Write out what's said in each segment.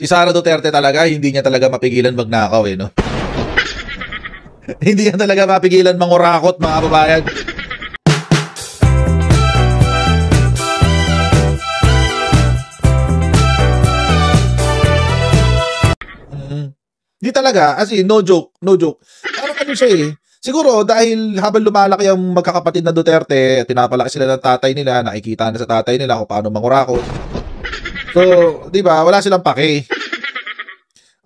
Si Sara Duterte talaga, hindi niya talaga mapigilan magnakaw eh, no? Hindi niya talaga mapigilan mangurakot, mga kababayan. Hindi talaga, as in, no joke, no joke. Parang ano siya eh. Siguro dahil habang lumalaki ang magkakapatid na Duterte, pinapalaki sila ng tatay nila, nakikita na sa tatay nila kung paano mangurakot. So, di ba, wala silang pake.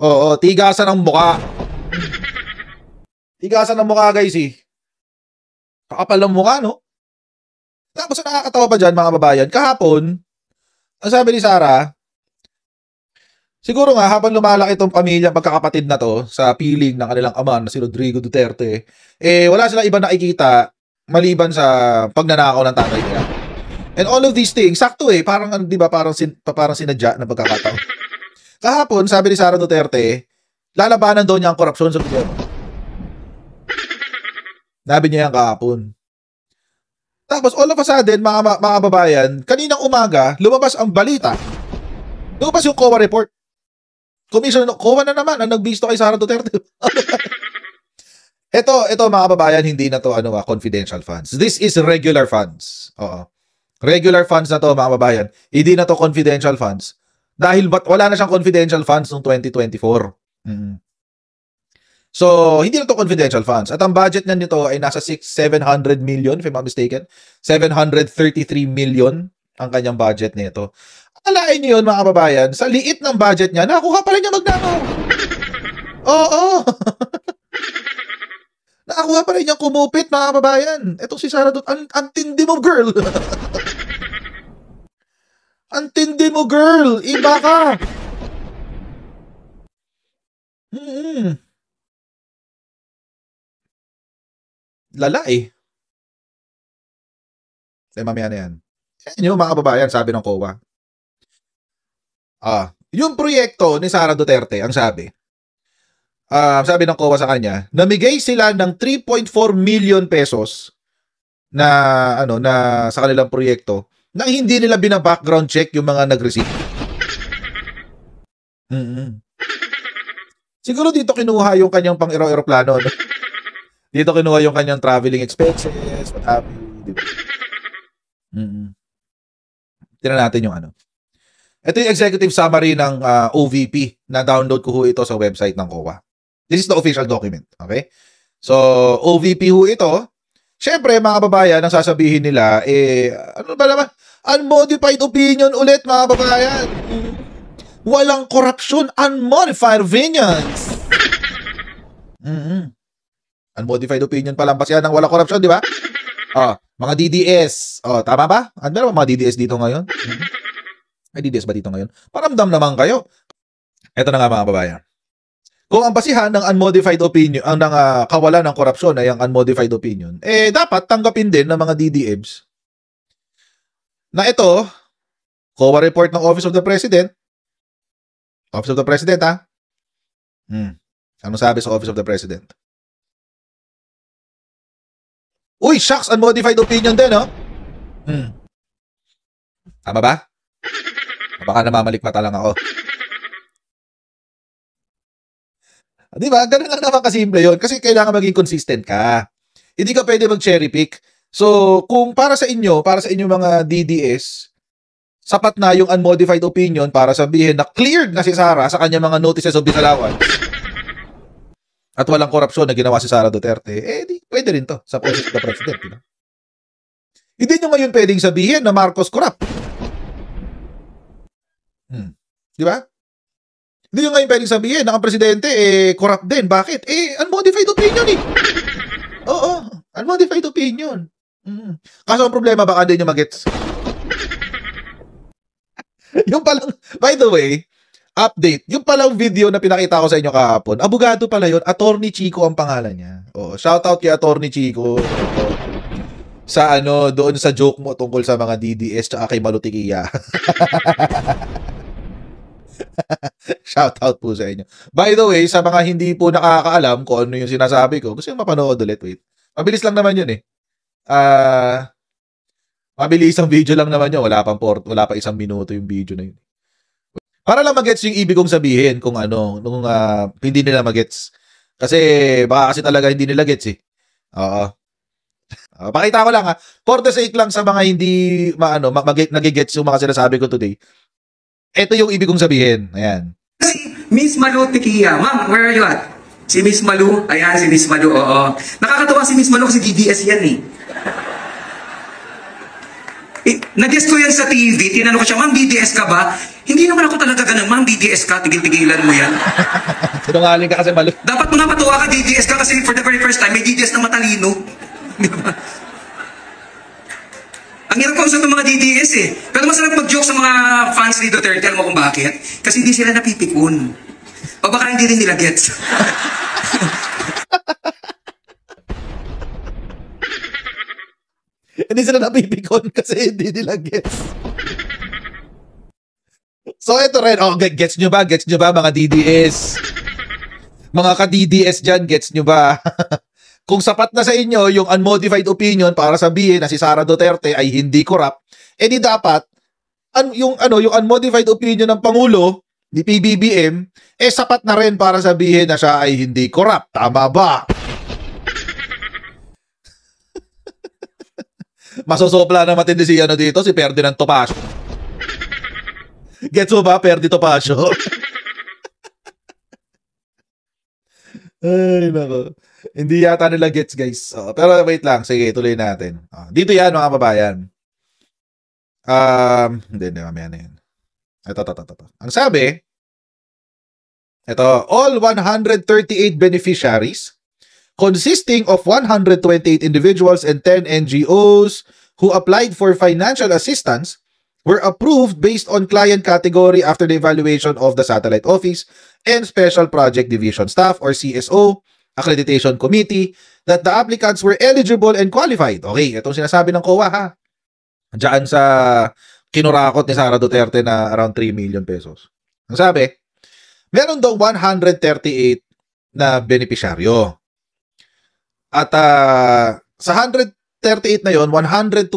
Oo, tigasan ng muka. Tigasan ng muka, guys eh. Kakapal ng muka, no? Tapos nakakatawa pa dyan, mga babayan, kahapon, ang sabi ni Sara, siguro nga, habang lumalaki itong pamilya, pagkakapatid na to, sa piling ng kanilang ama na si Rodrigo Duterte, eh, wala silang ibang nakikita maliban sa pagnanakaw ng tatay nila. And all of these things, sakto eh, parang, di ba, parang sinadya ng pagkakataon. Kahapon, sabi ni Sara Duterte, lalabanan daw niya ang korupsyon sa gobyerno. Sabi niya yan kahapon. Tapos, all of a sudden, mga babayan, kaninang umaga, lumabas ang balita. Lumabas yung COA report. Commissioner COA na naman ang nagbisto kay Sara Duterte. ito mga kababayan, hindi na to confidential funds. This is regular funds. Oo. Regular funds na to, mga kababayan. Hindi na to confidential funds. Dahil wala na siyang confidential funds noong 2024. So, hindi na to confidential funds. At ang budget niya nito ay nasa 700 million, if I'm not mistaken. 733 million ang kanyang budget nito. Alain niyo yun, mga kababayan, sa liit ng budget niya, nakuha pala niya magnakaw. Oo. Nakakuha pa rin niyang kumupit, mga kababayan. Itong si Sara Duterte, ang tindi mo, girl. Ang tindi mo, girl. Iba ka. Lala eh. Mamaya na yan. Yan yung mga kababayan, sabi ng COA. Yung proyekto ni Sara Duterte, ang sabi ng COA sa kanya, namigay sila ng 3.4 million pesos na sa kanilang proyekto nang hindi nila bina-background check yung mga nag-receive. Siguro dito kinuha yung kanyang pang-aeroplano. No? Dito kinuha yung kanyang traveling expenses, what have you, diba? Tingnan natin yung Ito yung executive summary ng OVP na download ko ho ito sa website ng COA. This is the official document. Okay? So, OVP ho ito. Siyempre, mga kababayan, ang sasabihin nila, ano ba naman? Unmodified opinion ulit, mga kababayan. Walang korupsyon, unmodified opinions. Unmodified opinion pa lang pa siya ng walang korupsyon, di ba? Mga DDS. Tama ba? Ano ba mga DDS dito ngayon? May DDS ba dito ngayon? Paramdam naman kayo. Ito na nga, mga kababayan. Kung ang basihan ng unmodified opinion, ang kawalan ng korupsyon ay ang unmodified opinion, dapat tanggapin din ng mga DDMs na ito, COA report ng Office of the President. Office of the President, ha? Ano sabi sa Office of the President? Uy, shucks, unmodified opinion din, no? Tama ba? Baka namamalikmata lang ako. Di ba? Ganun lang naman kasimple yun. Kasi kailangan maging consistent ka. Hindi ka pwede mag-cherry pick. So, kung para sa inyo mga DDS, sapat na yung unmodified opinion para sabihin na cleared na si Sara sa kanya mga notices of disallowance at walang korupsyon na ginawa si Sara Duterte, di pwede rin to sa Office of the President. Diba? Hindi nyo ngayon pwedeng sabihin na Marcos corrupt. Di ba? Hindi nyo ngayon pwedeng sabihin na ang presidente corrupt din. Bakit? Unmodified opinion eh. Oo, unmodified opinion. Kaso ang problema, baka din nyo magets. Yung palang, by the way, update, yung palang video na pinakita ko sa inyo kahapon, abogado pala yun, Attorney Chico ang pangalan niya. Shoutout kay Attorney Chico. Sa doon sa joke mo tungkol sa mga DDS tsaka kay Malutikia. Shoutout po sa inyo. By the way, sa mga hindi po nakakaalam kung ano yung sinasabi ko, gusto yung mapanood ulit, wait. Mabilis lang naman yun eh. Mabilis ang video lang naman yun. Wala pa 1 minuto yung video na yun. Para lang magets yung ibig kong sabihin kung ano, nung hindi nila magets. Kasi baka kasi talaga hindi nila gets eh. Oo. Pakita ko lang ha. For the sake lang sa mga hindi nagigets yung mga sinasabi ko today. Ito yung ibig kong sabihin. Ayan. Miss Malu Tikia. Ma'am, where are you at? Si Miss Malu. Ayan, si Miss Malu. Oo. Nakakatawa si Miss Malu kasi DDS yan eh. Nag-guess ko yan sa TV, tinanong ko siya, ma'am, BDS ka ba? Hindi naman ako talaga ganun, ma'am, BDS ka, tigil-tigilan mo yan. Sinungaling ka kasi, Malu. Dapat mo nga matuwa ka, DDS ka, kasi for the very first time, may DDS na matalino. Diba? Ang hirap kausap ng mga DDS eh. Pero masarap mag-joke sa mga fans ni Duterte, alam mo kung bakit? Kasi hindi sila napipikon. O baka hindi rin nila gets. Hindi sila napipikon kasi hindi nila gets. So, ito rin. Oh, gets nyo ba? Gets nyo ba, mga DDS? Mga ka-DDS dyan, gets nyo ba? Kung sapat na sa inyo yung unmodified opinion para sabihin na si Sara Duterte ay hindi corrupt, edi dapat, yung unmodified opinion ng Pangulo, ni PBBM, sapat na rin para sabihin na siya ay hindi corrupt. Tama ba? Masosopla na matindi si dito, si Ferdinand Topacio. Gets mo ba, Ferdi Topacio? Ay, nako. Hindi yata nila gets, guys. Pero wait lang. Sige, tuloy natin. Dito yan, mga kababayan. Hindi, mamaya na yan. Ito. Ang sabi, all 138 beneficiaries consisting of 128 individuals and 10 NGOs who applied for financial assistance were approved based on client category after the evaluation of the Satellite Office and Special Project Division Staff or CSO Accreditation Committee that the applicants were eligible and qualified. Okay, itong sinasabi ng COA ha. Diyan sa kinurakot ni Sara Duterte na around 3 million pesos. Ang sabi, meron daw 138 na benepisyaryo. At sa 138 na yon, 128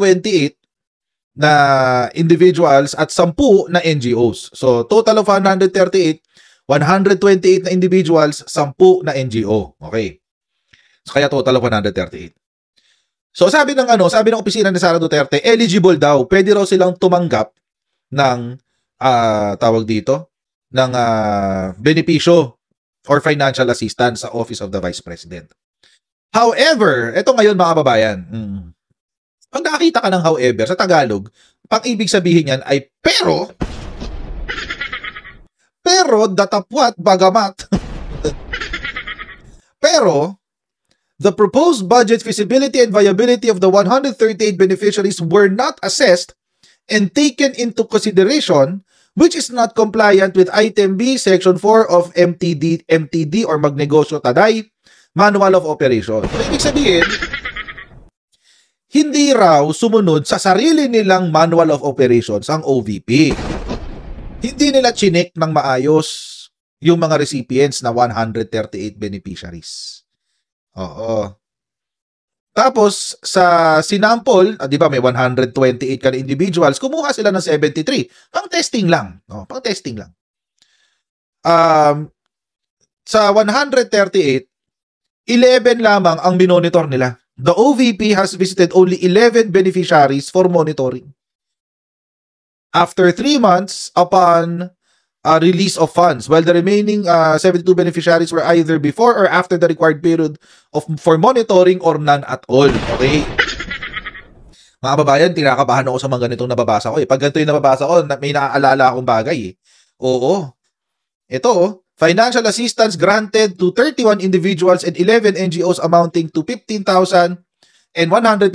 na individuals at 10 na NGOs. So, total of 138, 128 na individuals, 10 na NGO. Okay. So, kaya total of 138. So, sabi ng opisina ni Sara Duterte, eligible daw. Pwede raw silang tumanggap ng, tawag dito, ng benepisyo or financial assistance sa Office of the Vice President. However, ito ngayon mga kababayan, pag nakakita ka ng however sa Tagalog, pang ibig sabihin yan ay pero datapwat bagamat. Pero the proposed budget feasibility and viability of the 138 beneficiaries were not assessed and taken into consideration, which is not compliant with Item B, Section 4 of MTD or Magnegosyo Taday Manual of Operation. So, ibig sabihin, hindi raw sumunod sa sarili nilang Manual of Operations ang OVP. Hindi nila chinek ng maayos yung mga recipients na 138 beneficiaries. Oo. Tapos, sa sinample, di ba may 128 ka na individuals, kumuha sila ng 73. Pang testing lang. Pang testing lang. Sa 138, 11 lamang ang minonitor nila. The OVP has visited only 11 beneficiaries for monitoring. After 3 months upon release of funds, while the remaining 72 beneficiaries were either before or after the required period for monitoring or none at all. Okay? Mga kababayan, tinakabahan ako sa mga ganitong nababasa ko. Pag ganito yung nababasa ko, may naaalala akong bagay. Oo. Ito, financial assistance granted to 31 individuals and 11 NGOs amounting to 15,000 and 150,000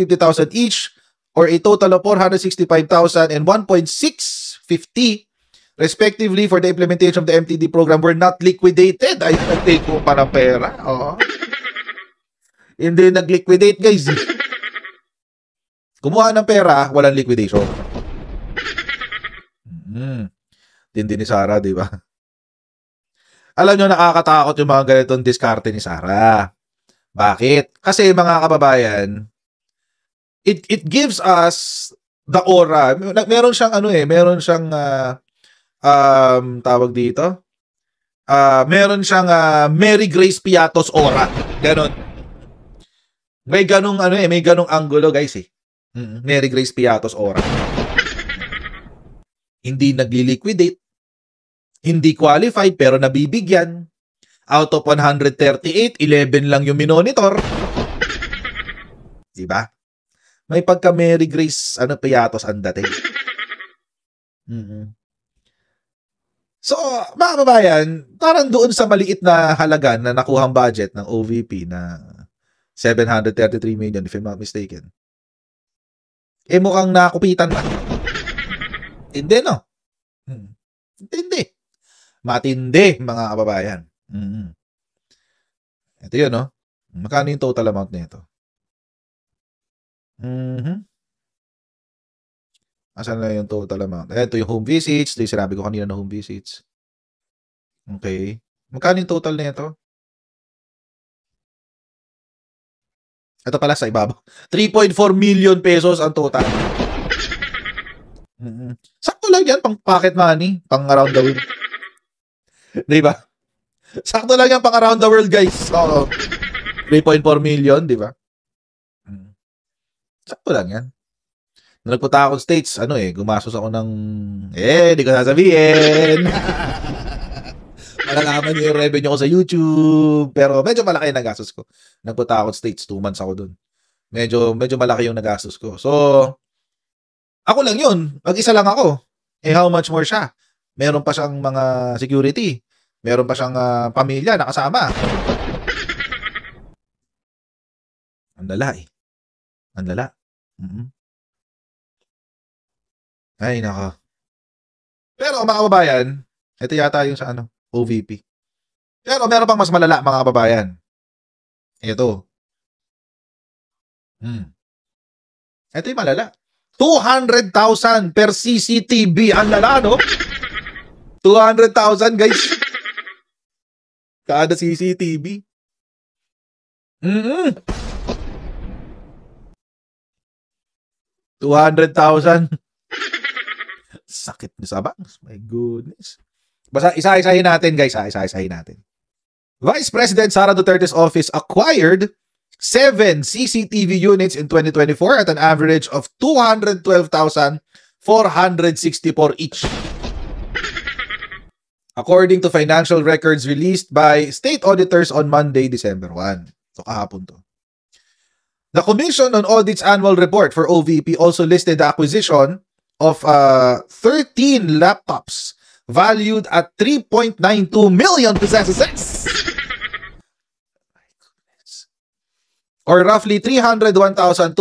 each, or a total of 465,000 and 1.650 respectively for the implementation of the MTD program were not liquidated. Ay, nag-take mo pa ng pera. Hindi nag-liquidate, guys. Kumuha ng pera, walang liquidation. Tindi ni Sara, di ba? Alam nyo, nakakatakot yung mga ganitong diskarte ni Sara. Bakit? Kasi mga kababayan, it gives us the aura. Meron siyang tawag dito, meron siyang Mary Grace Piatos aura. Ganon. May ganong may ganong angulo, guys eh. Mary Grace Piatos aura. Hindi nagli-liquidate. Hindi qualified pero nabibigyan. Out of 138, 11 lang yung minonitor. Diba? May pagka Mary Grace Piatos ang dating. So, mga kababayan, parang doon sa maliit na halaga na nakuhang budget ng OVP na 733 million if I'm not mistaken. Mukhang nakupitan ba? Hindi, no? Hindi. Matindi, mga kababayan. Ito yun, no? Magkano yung total amount nito? Asan na yung total amount? Ito yung home visits. Ito yung sinabi ko kanina na home visits. Okay. Magkano yung total nito? Ito pala sa ibabaw. 3.4 million pesos ang total. Sakto lang yan, pang pocket money, pang around the world. Diba? Sakto lang yan, pang around the world, guys. Oo. 3.4 million, diba? Sakto lang yan. Nung nagpunta ako States, gumastos ako ng, di ko sasabihin. Malalaman niyo yung revenue ko sa YouTube. Pero medyo malaki yung nagastos ko. Nagpunta ako States, 2 months ako dun. Medyo malaki yung nagastos ko. So, ako lang yun. Mag-isa lang ako. How much more siya? Meron pa siyang mga security. Meron pa siyang pamilya na kasama. Ang lala eh. Ang lala. Ay, nako. Pero mga kababayan, ito yata yung sa OVP. Pero meron pang mas malala, mga kababayan. Ito. Ito yung malala. 200,000 per CCTV. Ang lala, no? 200,000, guys. Kada CCTV. 200,000. Sakit ni Sabangs. My goodness. Basta isa-isahin natin, guys. Isa-isahin natin. Vice President Sara Duterte's office acquired 7 CCTV units in 2024 at an average of 212,464 each. According to financial records released by state auditors on Monday, December 1. So kahapon to. The Commission on Audit's annual report for OVP also listed the acquisition of 13 laptops valued at 3.92 million pesos. Or roughly 301,230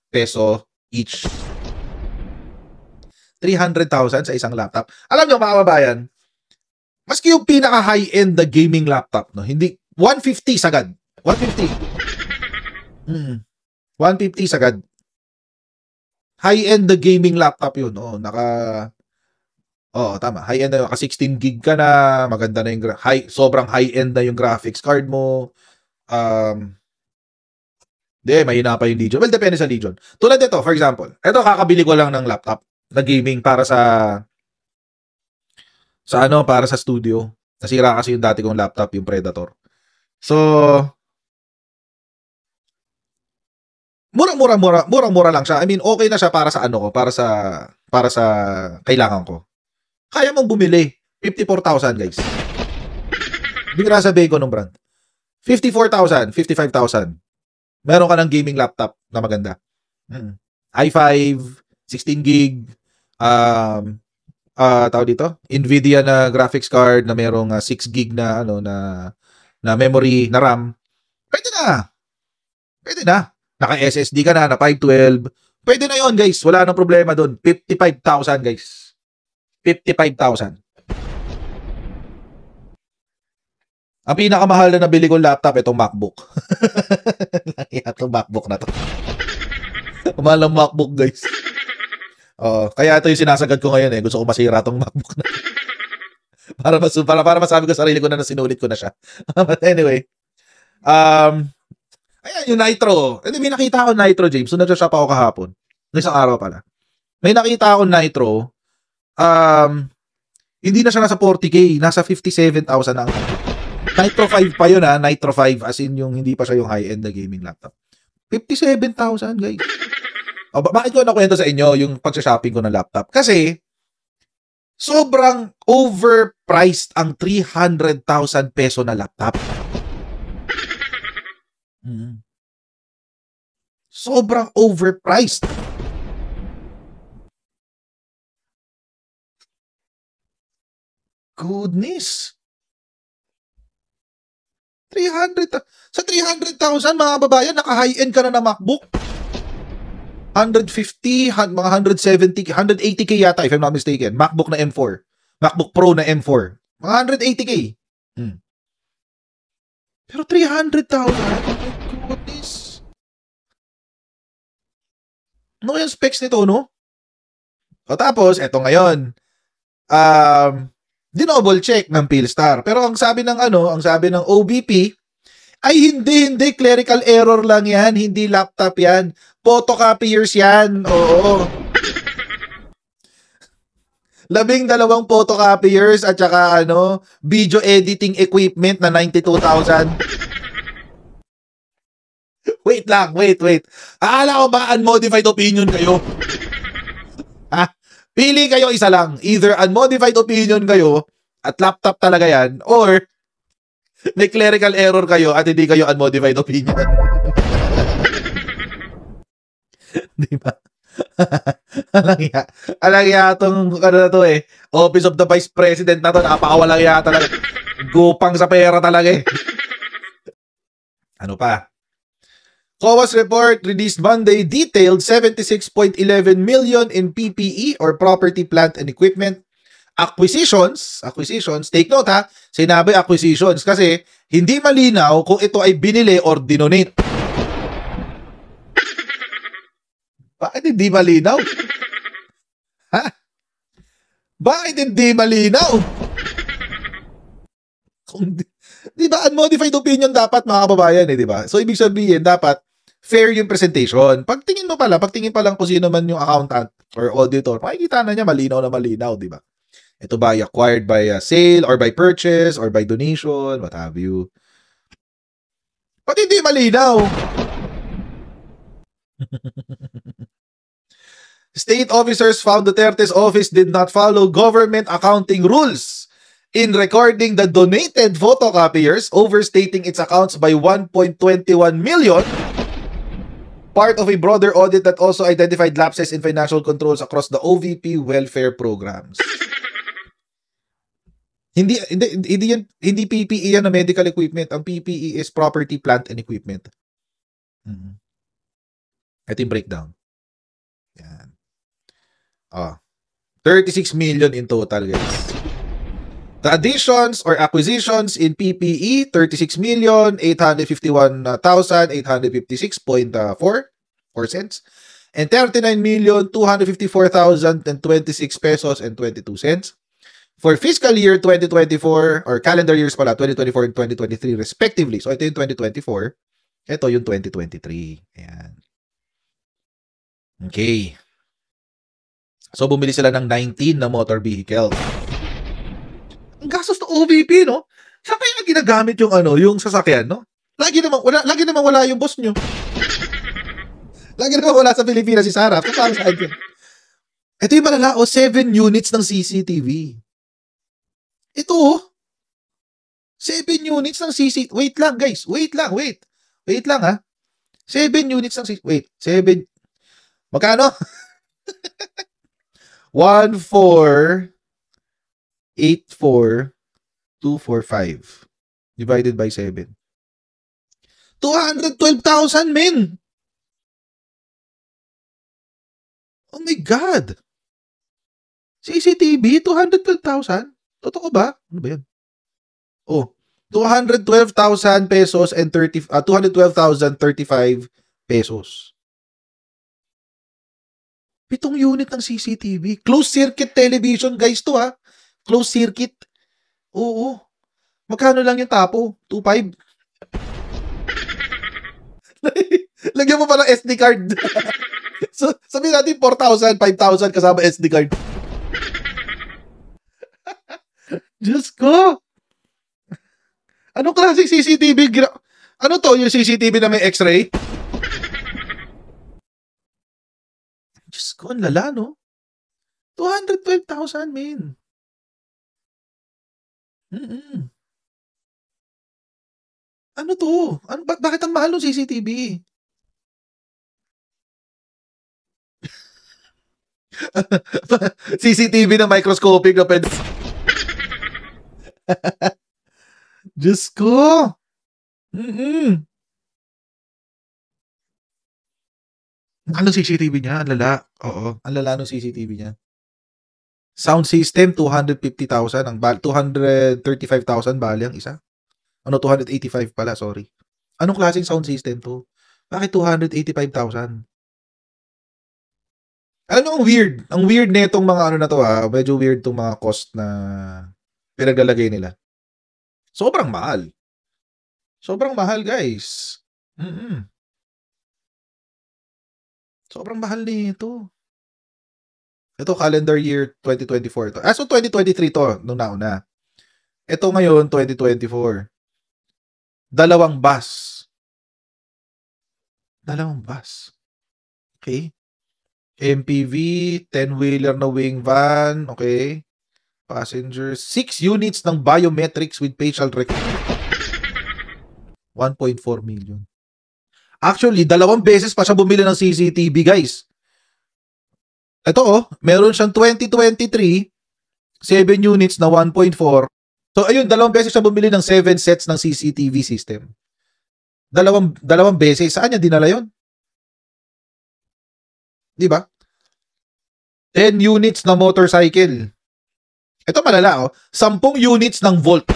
peso each. 300,000 sa isang laptop. Alam nyo, mga kababayan, maski yung pinaka-high-end na gaming laptop, no, hindi, 150 sagad. 150. 150 sagad. High-end na gaming laptop yun. Tama. High-end na yun. 16 gig ka na. Maganda na yung sobrang high-end na yung graphics card mo. Mahina pa yung Legion. Well, depende sa Legion. Tulad nito, for example. Ito, kakabili ko lang ng laptop na gaming para sa studio. Nasira kasi yung dati kong laptop, yung Predator. So, mura lang siya. I mean, okay na siya para sa para sa kailangan ko. Kaya mong bumili 54,000, guys. Hindi ko sabihin ko ng brand. 54,000, 55,000. Meron ka ng gaming laptop na maganda. i5, 16 gig, tawag dito, Nvidia na graphics card na merong 6 gig na na memory na RAM. Pwede na. Naka SSD ka na 512. Pwede na 'yon, guys. Wala nang problema doon. 55,000, guys. 55,000. Ang pinakamahal na nabili kong laptop, itong MacBook. Itong MacBook na to. Mahal ng MacBook, guys. Kaya ito yung sinasagad ko ngayon eh. Gusto ko masira itong MacBook na. para masabi ko sarili ko na sinulit ko na siya. But anyway. Ayan, yung Nitro. May nakita ako Nitro, James. So, nag-shop ako kahapon. Isang araw pala. May nakita ako Nitro. hindi na siya nasa 40K, nasa 57,000 na ang Nitro 5 pa yun Nitro 5 as in yung hindi pa siya yung high-end na gaming laptop. 57,000 guys. Bakit ko nakwento sa inyo yung pag-shopping ko ng laptop? Kasi sobrang overpriced ang 300,000 peso na laptop. Sobrang overpriced. Goodness. 300 sa 300,000 mga babayan, naka-high-end ka na na MacBook. 150, mga 170, 180K yata if I'm not mistaken. MacBook na M4. MacBook Pro na M4. Mga 180K. Pero 300,000? Oh my goodness. Ano yung specs nito, no? O tapos, eto ngayon. Dinoble check ng Philstar. Pero ang sabi ng OBP, ay hindi, clerical error lang yan, hindi laptop yan. Photocopiers yan, oo. 12 photocopiers at saka video editing equipment na 92,000. Wait lang. Akala ko ba unmodified opinion kayo? Pili kayo isa lang. Either unmodified opinion kayo at laptop talaga yan, or may clerical error kayo at hindi kayo unmodified opinion. Di ba? Alang ya itong Office of the Vice President na to, napakawalang ya talaga. Gupang sa pera talaga Ano pa? COA's report released Monday detailed 76.11 million in PPE or property, plant, and equipment. Acquisitions, take note sinabi acquisitions kasi hindi malinaw kung ito ay binili or dinonate. Bakit hindi malinaw? Bakit hindi malinaw? Di ba, unmodified opinion dapat mga kababayan di ba? So, ibig sabihin, dapat fair yung presentation. Pagtingin pa lang kung sino man yung accountant or auditor, makikita na niya malinaw, di ba? Ito ba acquired by sale or by purchase or by donation, what have you. Pati hindi malinaw. State officers found Duterte's office did not follow government accounting rules in recording the donated photocopiers, overstating its accounts by 1.21 million. Part of a broader audit that also identified lapses in financial controls across the OVP welfare programs. Hindi PPE yan na medical equipment. Ang PPE is property, plant, and equipment. Ito yung breakdown. Yan. 36 million in total, guys. The additions or acquisitions in PPE, 36,851,856.4 cents, and 39,254,026 pesos and 22 cents. For fiscal year 2024, or calendar years 2024 and 2023 respectively. So, ito yung 2024. Ito yung 2023. Ayan. Okay. So, bumili sila ng 19 na motor vehicle. Ang gastos ng OVP, no? Saan kaya ginagamit yung yung sasakyan, no? Lagi naman wala yung boss nyo. Lagi naman wala sa Pilipinas si Sarah. Para sa akin. Ito yung malala, 7 units ng CCTV. Ito, 7 units ng CCTV. Wait lang, guys. Wait lang, ha? 7 units ng CCTV. Wait, 7. Magkano? 1,484,245 divided by 7. 212,000, men! Oh my God! CCTV, 212,000? Totoo ba? Ano ba yan? 212,000 pesos and 212,035 pesos. 7 unit ng CCTV. Closed circuit television, guys, to Closed circuit. Oo. Magkano lang yung tapo? 2.5? Lagyan mo pa ng SD card. So, sabihin natin 4,000, 5,000 kasama SD card. Diyos ko! Anong klaseng CCTV? Ano to? Yung CCTV na may x-ray? Diyos ko, ang lala, no? 212,000, men. Ano to? Bakit ang mahal ng CCTV? CCTV na microscopic na pwede. Diyos ko! Mahal ng CCTV niya, ang lala. Oo, ang lala ng CCTV niya. Sound system, 250,000. 235,000 bali ang isa. 285 pala, sorry. Anong klaseng sound system to? Bakit 285,000? Ang weird. Ang weird netong mga na to medyo weird tong mga cost na pinaglalagay nila. Sobrang mahal. Sobrang mahal, guys. Sobrang mahal nito. Ito, calendar year 2024 to. So 2023 to, nung nauna. Ito ngayon, 2024. Dalawang bus. Okay. MPV, 10-wheeler na wing van, okay. Passengers, 6 units ng biometrics with facial recognition. 1.4 million. Actually, 2 beses pa siya bumili ng CCTV, guys. Ito meron siyang 2023, 7 units na 1.4. So, ayun, 2 beses siya bumili ng 7 sets ng CCTV system. Dalawang beses. Saan niya dinala yun? Di ba? 10 units na motorcycle. Ito malala, 10 units ng Volt.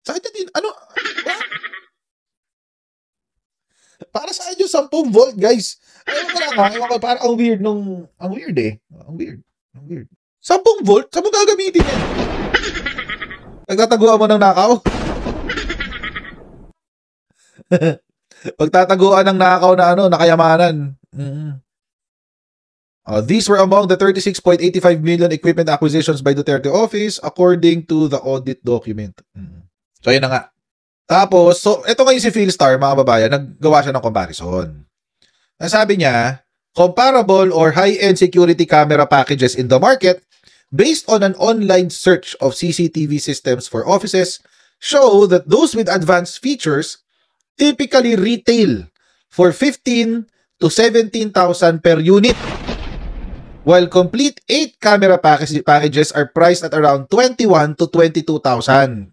Saan niya din? Ano? Para saan yung 10 Volt, guys? Ewan ko, parang ang weird nung... Ang weird eh. Ang weird. 10 Volt? Saan mo gagamitin yan? Nagtataguan mo ng nakaw? Pagtataguan ng nakaw na nakayamanan. These were among the 36.85 million equipment acquisitions by Duterte office according to the audit document. So, yun na nga. Tapos, so, ito ngayon si Philstar, mga babayan, naggawa siya ng comparison. Sabi niya, comparable or high-end security camera packages in the market based on an online search of CCTV systems for offices show that those with advanced features typically retail for 15 to 17,000 per unit, while complete 8 camera packages are priced at around 21 to 22,000.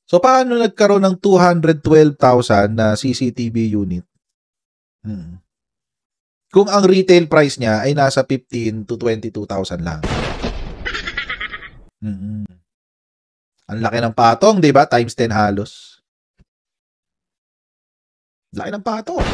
So, paano nagkaroon ng 212,000 na CCTV unit? Kung ang retail price niya ay nasa 15 to 22,000 lang. Ang laki ng patong, di ba? Times 10 halos. Laki ng patong.